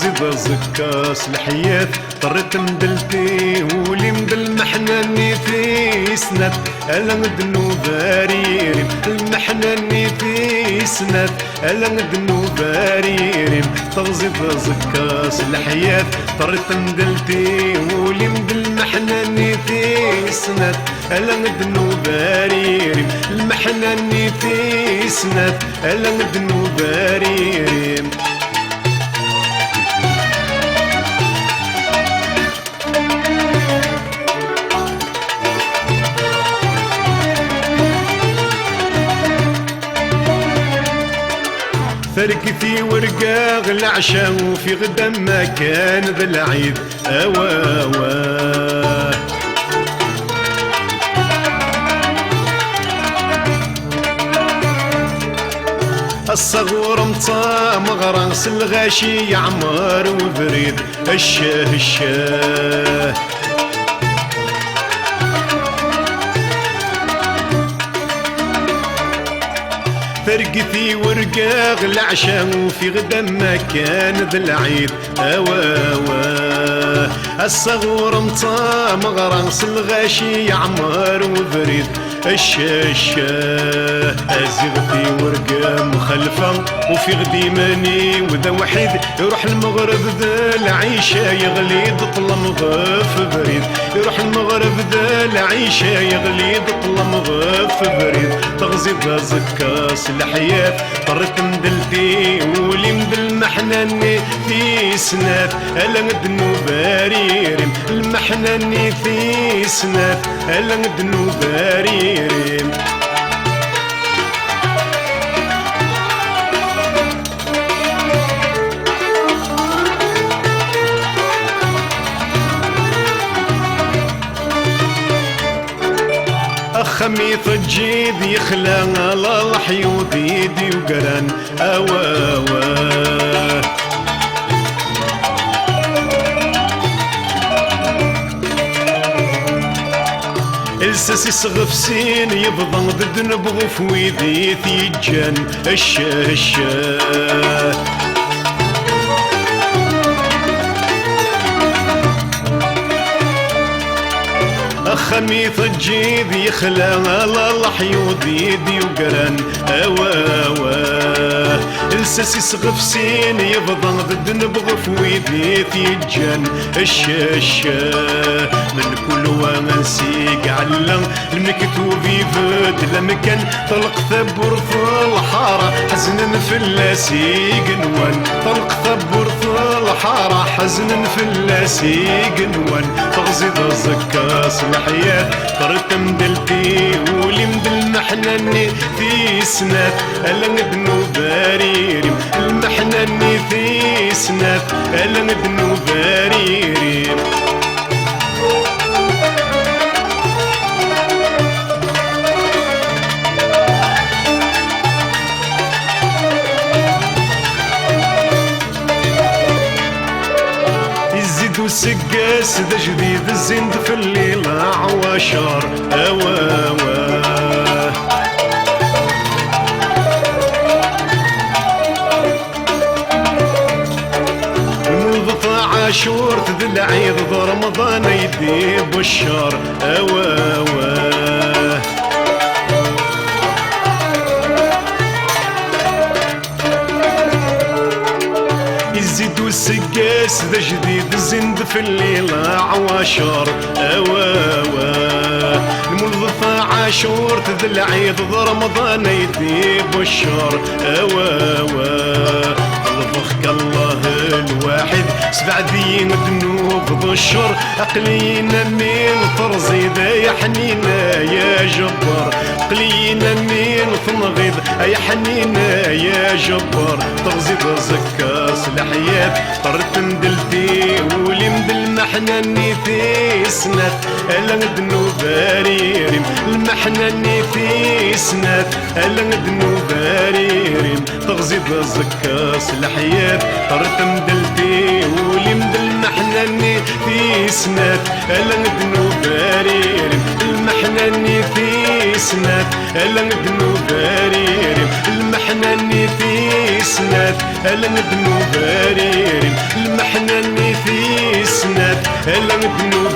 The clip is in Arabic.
تغزيد زكاس الحياة طرت مدلتي ولي مدل محناني في سنات ألا ندنو باريري المحناني في سنات ألا ندنو باريري تغزيد زكاس الحياة طرت مدلتي ولي مدل محناني في سنات ألا ندنو باريري المحناني في سنات ألا ندنو باريري فرقتي ورقاغ العشا وفي غدا ما كان ذا العيد أواوا الصغور مطا مغرس الغاشي يعمر وبريد الشاه الشاه فرقتي ورقاغ العشا وفي غدا ما كان ذا العيد أواوا الصغور مطا مغرس الغاشي يعمر وبريد الشاشة أزغتي ورقة مخلفة وفي غدي ماني وذا وحيد يروح المغرب ذا العيشة يغلي ظلم غف بريد يروح المغرب ذا العيشة يغلي ظلم غف بريد تغزيد زكاس الحياة طرت مدلتي ولي مدل محناني في سنات ألا ندنو باريري المحناني في سنات ألا ندنو باريري خميث الجيد يخلى على الحيوط يدي وقران أواوا الساسي صغف سين يبضن ضد نبغو في ويدي ثيجان الشاه الشاه خميث الجيد يخلى على الحيوط يدي وقران أواوا الساسي صغف سين يبضن ضد نبغو في ويدي ثيجان الشاشة من كل وانسيق علم المكتوب يفد لمكان طلق ثبور في الحارة حزن في اللاسيق نوان طلق ثبور في الحارة حزن في اللاسيق نوان تغزيد الزكاس الحياة طرت مدلتي ولي مدل محناني في سنات ألا ندنو باريري المحناني في سنات ألا ندنو باريري وسقاس ذا جديد الزند في الليل عواشر أواوا الموظف عاشور ذي العيد ذا رمضان يدي بشار أواوا يزيد السقاس ذا جديد الزند في الليل عواشر أواوا الموظف عاشور ذا العيد ذا رمضان يدي بشار أواوا الفخك الله الواحد 7 دين ذنوب بالشر أقلينا من فرزيد يا حنينا يا جبار أقلينا من تنغيض يا حنينا يا جبار تغزيد زكاس الحياة طرت مدلتي ولي مدل محناني في سنات ألا ندنو باريري المحناني في سنات ألا ندنو باريري تغزيد زكاس الحياة طرت مدلتي ولي مدل محناني في سنات ألا ندنو باريري المحناني في سنات ألا ندنو باريري المحناني في سنات ألا ندنو باريري هلا ذنوب